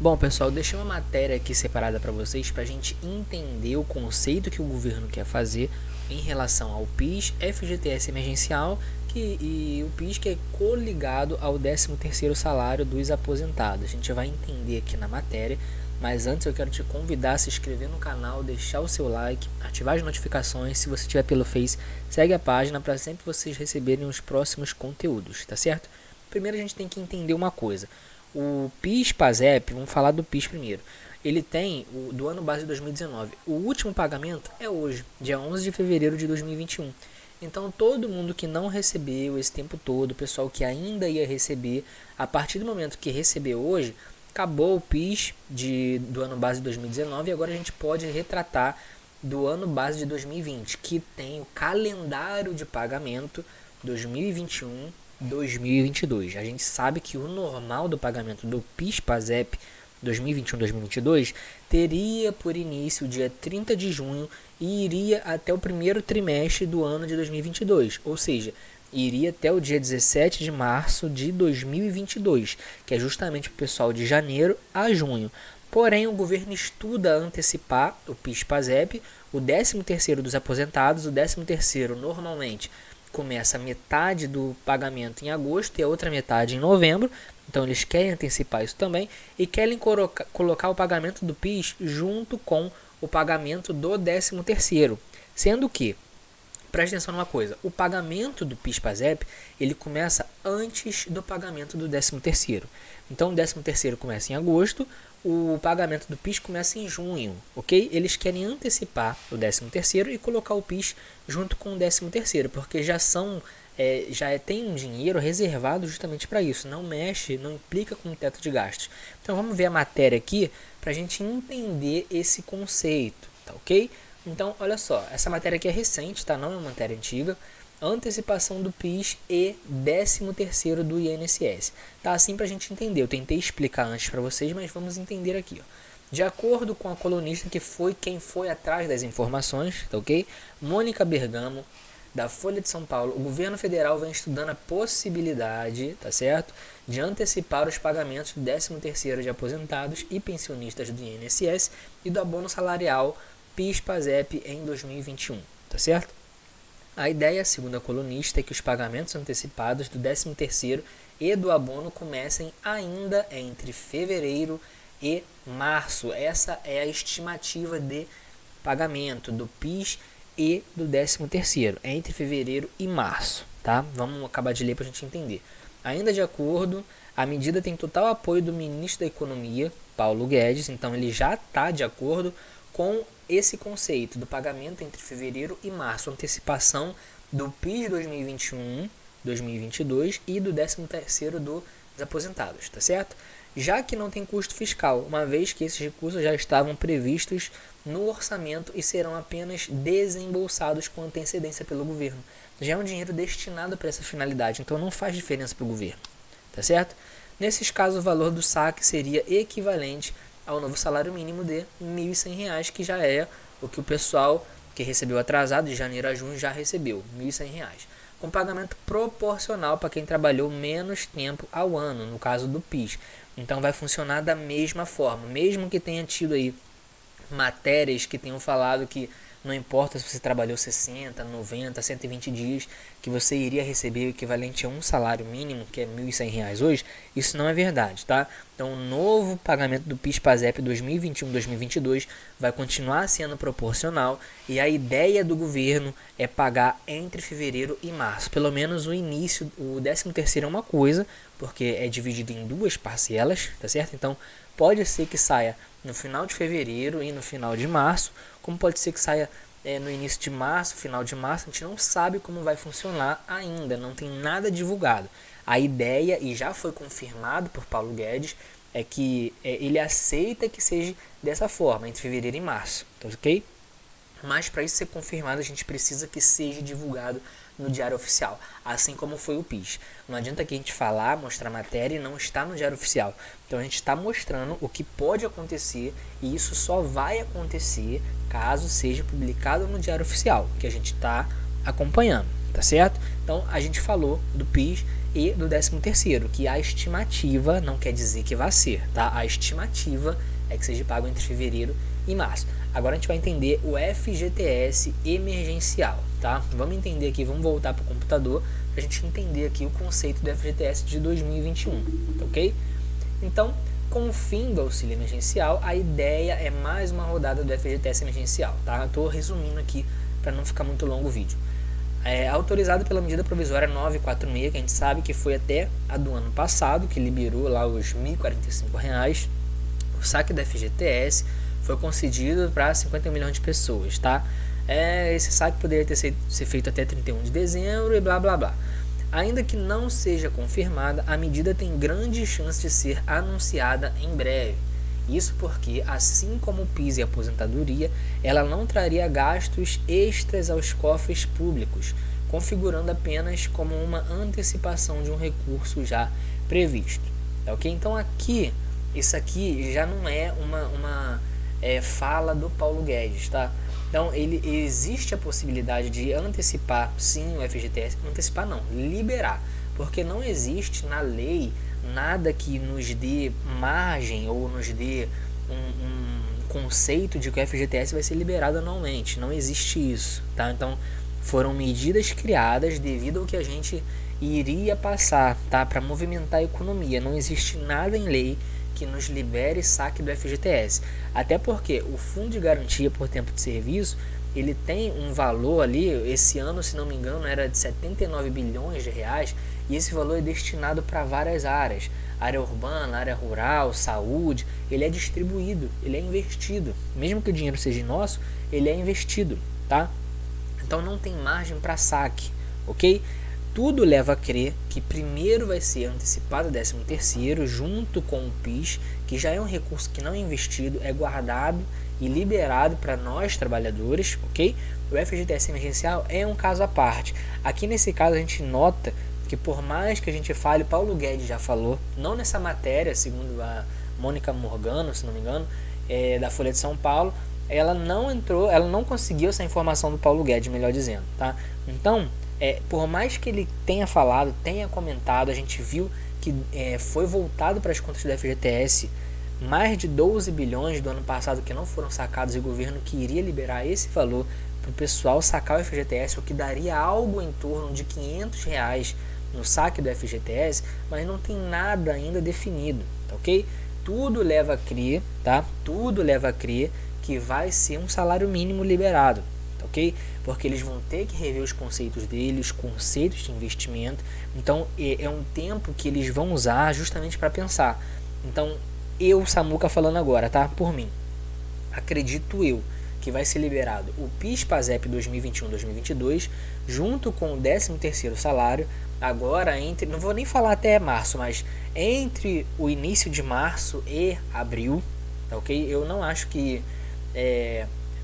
Bom, pessoal, deixei uma matéria aqui separada para vocês para a gente entender o conceito que o governo quer fazer em relação ao PIS, FGTS emergencial e o PIS que é coligado ao 13º salário dos aposentados. A gente vai entender aqui na matéria, mas antes eu quero te convidar a se inscrever no canal, deixar o seu like, ativar as notificações. Se você estiver pelo Face, segue a página para sempre vocês receberem os próximos conteúdos, tá certo? Primeiro a gente tem que entender uma coisa. O PIS/PASEP, vamos falar do PIS primeiro. Ele tem do ano base de 2019. O último pagamento é hoje, dia 11 de fevereiro de 2021. Então todo mundo que não recebeu esse tempo todo, o pessoal que ainda ia receber, a partir do momento que recebeu hoje, acabou o PIS do ano base de 2019 e agora a gente pode retratar do ano base de 2020, que tem o calendário de pagamento 2021-2022. A gente sabe que o normal do pagamento do PIS/PASEP 2021-2022 teria por início o dia 30 de junho e iria até o primeiro trimestre do ano de 2022, ou seja, iria até o dia 17 de março de 2022, que é justamente o pessoal de janeiro a junho. Porém, o governo estuda antecipar o PIS/PASEP, o 13º dos aposentados. O 13º normalmente começa a metade do pagamento em agosto e a outra metade em novembro. Então eles querem antecipar isso também e querem colocar o pagamento do PIS junto com o pagamento do 13º. Sendo que, preste atenção numa coisa, o pagamento do PIS/PASEP ele começa antes do pagamento do 13º. Então o 13º começa em agosto, o pagamento do PIS começa em junho, ok? Eles querem antecipar o 13º e colocar o PIS junto com o 13º, porque já tem um dinheiro reservado justamente para isso, não mexe, não implica com o teto de gastos. Então vamos ver a matéria aqui para a gente entender esse conceito, tá ok? Então olha só, essa matéria aqui é recente, tá? Não é uma matéria antiga. Antecipação do PIS e 13º do INSS. Tá assim para a gente entender. Eu tentei explicar antes para vocês, mas vamos entender aqui. Ó. De acordo com a colunista que foi quem foi atrás das informações, tá ok? Mônica Bergamo, da Folha de São Paulo, o governo federal vem estudando a possibilidade, tá certo, de antecipar os pagamentos do 13º de aposentados e pensionistas do INSS e do abono salarial PIS/PASEP em 2021, tá certo? A ideia, segundo a colunista, é que os pagamentos antecipados do 13º e do abono comecem ainda entre fevereiro e março. Essa é a estimativa de pagamento do PIS e do 13º, entre fevereiro e março. Tá? Vamos acabar de ler para a gente entender. Ainda de acordo, a medida tem total apoio do ministro da Economia, Paulo Guedes, então ele já está de acordo com esse conceito do pagamento entre fevereiro e março, antecipação do PIS 2021-2022 e do 13º dos aposentados, tá certo? Já que não tem custo fiscal, uma vez que esses recursos já estavam previstos no orçamento e serão apenas desembolsados com antecedência pelo governo. Já é um dinheiro destinado para essa finalidade, então não faz diferença para o governo, tá certo? Nesses casos, o valor do saque seria equivalente ao novo salário mínimo de R$ 1.100, que já é o que o pessoal que recebeu atrasado de janeiro a junho já recebeu, R$ 1.100, com pagamento proporcional para quem trabalhou menos tempo ao ano, no caso do PIS. Então vai funcionar da mesma forma, mesmo que tenha tido aí matérias que tenham falado que não importa se você trabalhou 60, 90, 120 dias, que você iria receber o equivalente a um salário mínimo, que é R$ 1.100 hoje, isso não é verdade, tá? Então o novo pagamento do PIS/PASEP 2021-2022 vai continuar sendo proporcional e a ideia do governo é pagar entre fevereiro e março. Pelo menos o início, o 13º é uma coisa, porque é dividido em duas parcelas, tá certo? Então pode ser que saia no final de fevereiro e no final de março, como pode ser que saia no início de março, final de março. A gente não sabe como vai funcionar ainda, não tem nada divulgado. A ideia, e já foi confirmado por Paulo Guedes, é que ele aceita que seja dessa forma, entre fevereiro e março, tá ok? Mas para isso ser confirmado, a gente precisa que seja divulgado no Diário Oficial, assim como foi o PIS. Não adianta que a gente falar, mostrar matéria e não está no Diário Oficial. Então a gente está mostrando o que pode acontecer e isso só vai acontecer caso seja publicado no Diário Oficial, que a gente está acompanhando, tá certo? Então a gente falou do PIS e do 13º, que a estimativa não quer dizer que vai ser, tá? A estimativa é que seja pago entre fevereiro e março. Agora a gente vai entender o FGTS emergencial, tá? Vamos entender aqui, vamos voltar para o computador para a gente entender aqui o conceito do FGTS de 2021, ok? Então, com o fim do auxílio emergencial, a ideia é mais uma rodada do FGTS emergencial, tá? Estou resumindo aqui para não ficar muito longo o vídeo. Autorizado pela medida provisória 946, que a gente sabe que foi até a do ano passado, que liberou lá os R$ 1.045, o saque do FGTS foi concedido para 50 milhões de pessoas, tá? Esse saque poderia ser feito até 31 de dezembro e blá blá blá. Ainda que não seja confirmada, a medida tem grande chance de ser anunciada em breve. Isso porque, assim como o PIS e a aposentadoria, ela não traria gastos extras aos cofres públicos, configurando apenas como uma antecipação de um recurso já previsto. Ok? Então aqui, isso aqui já não é uma fala do Paulo Guedes, tá? Então existe a possibilidade de antecipar sim o FGTS, antecipar não, liberar, porque não existe na lei nada que nos dê margem ou nos dê um conceito de que o FGTS vai ser liberado anualmente, não existe isso, tá? Então foram medidas criadas devido ao que a gente iria passar, tá? Para movimentar a economia, não existe nada em lei que nos libere saque do FGTS, até porque o Fundo de Garantia por Tempo de Serviço, ele tem um valor ali, esse ano, se não me engano, era de 79 bilhões de reais, e esse valor é destinado para várias áreas, área urbana, área rural, saúde, ele é distribuído, ele é investido, mesmo que o dinheiro seja nosso, ele é investido, tá? Então não tem margem para saque, ok? Tudo leva a crer que primeiro vai ser antecipado o 13º junto com o PIS, que já é um recurso que não é investido, é guardado e liberado para nós trabalhadores, ok? O FGTS emergencial é um caso à parte. Aqui nesse caso a gente nota que por mais que a gente fale, Paulo Guedes já falou, não nessa matéria, segundo a Mônica Morgano, se não me engano, da Folha de São Paulo, ela não conseguiu essa informação do Paulo Guedes, melhor dizendo, tá? Então, por mais que ele tenha falado, tenha comentado, a gente viu que foi voltado para as contas do FGTS mais de 12 bilhões do ano passado que não foram sacados, e o governo que iria liberar esse valor para o pessoal sacar o FGTS, o que daria algo em torno de R$500 no saque do FGTS, mas não tem nada ainda definido, tá ok? Tudo leva a crer, tá? Tudo leva a crer que vai ser um salário mínimo liberado, tá ok? Porque eles vão ter que rever os conceitos deles, conceitos de investimento. Então é um tempo que eles vão usar justamente para pensar. Então Samuca falando agora, tá? Por mim, acredito eu que vai ser liberado o PIS/PASEP 2021-2022 junto com o 13º salário agora não vou nem falar até março, mas entre o início de março e abril, tá ok? Eu não acho que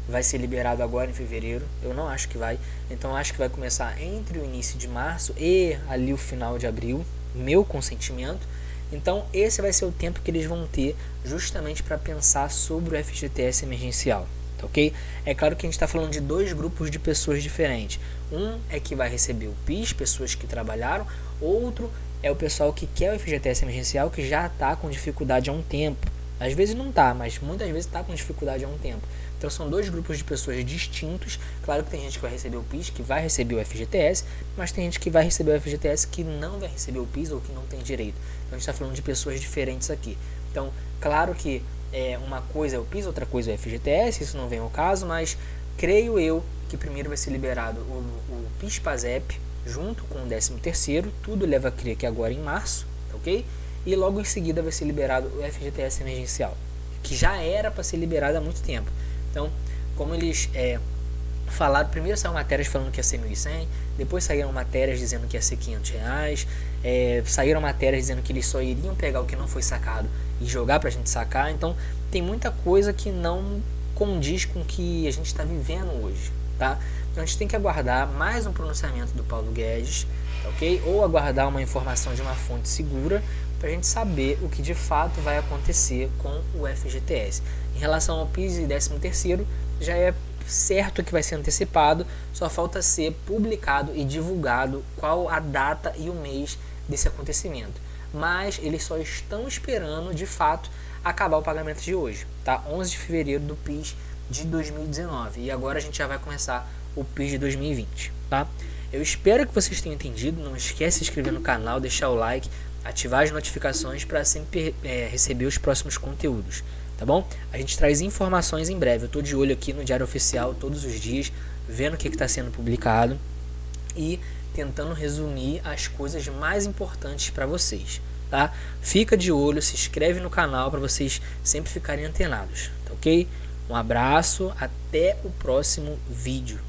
vai ser liberado agora em fevereiro, eu não acho que vai, então acho que vai começar entre o início de março e ali o final de abril, meu consentimento. Então esse vai ser o tempo que eles vão ter justamente para pensar sobre o FGTS emergencial, tá ok? É claro que a gente está falando de dois grupos de pessoas diferentes, um é que vai receber o PIS, pessoas que trabalharam, outro é o pessoal que quer o FGTS emergencial, que já está com dificuldade há um tempo. Às vezes não está, mas muitas vezes está com dificuldade há um tempo. Então são dois grupos de pessoas distintos. Claro que tem gente que vai receber o PIS, que vai receber o FGTS, mas tem gente que vai receber o FGTS que não vai receber o PIS ou que não tem direito. Então a gente está falando de pessoas diferentes aqui. Então, claro que uma coisa é o PIS, outra coisa é o FGTS, isso não vem ao caso, mas creio eu que primeiro vai ser liberado o PIS/PASEP junto com o 13º, tudo leva a crer que agora em março, ok? E logo em seguida vai ser liberado o FGTS emergencial, que já era para ser liberado há muito tempo. Então, como eles falaram, primeiro saíram matérias falando que ia ser 1.100, depois saíram matérias dizendo que ia ser R$500, saíram matérias dizendo que eles só iriam pegar o que não foi sacado e jogar para a gente sacar. Então, tem muita coisa que não condiz com o que a gente está vivendo hoje, tá? Então, a gente tem que aguardar mais um pronunciamento do Paulo Guedes, ok? Ou aguardar uma informação de uma fonte segura para a gente saber o que de fato vai acontecer com o FGTS. Em relação ao PIS e 13º, já é certo que vai ser antecipado, só falta ser publicado e divulgado qual a data e o mês desse acontecimento. Mas eles só estão esperando, de fato, acabar o pagamento de hoje, tá? 11 de fevereiro do PIS de 2019. E agora a gente já vai começar o PIS de 2020, tá? Eu espero que vocês tenham entendido. Não esquece de se inscrever no canal, deixar o like, ativar as notificações para sempre receber os próximos conteúdos, tá bom? A gente traz informações em breve. Eu estou de olho aqui no Diário Oficial todos os dias, vendo o que está sendo publicado e tentando resumir as coisas mais importantes para vocês, tá? Fica de olho, se inscreve no canal para vocês sempre ficarem antenados, tá ok? Um abraço, até o próximo vídeo.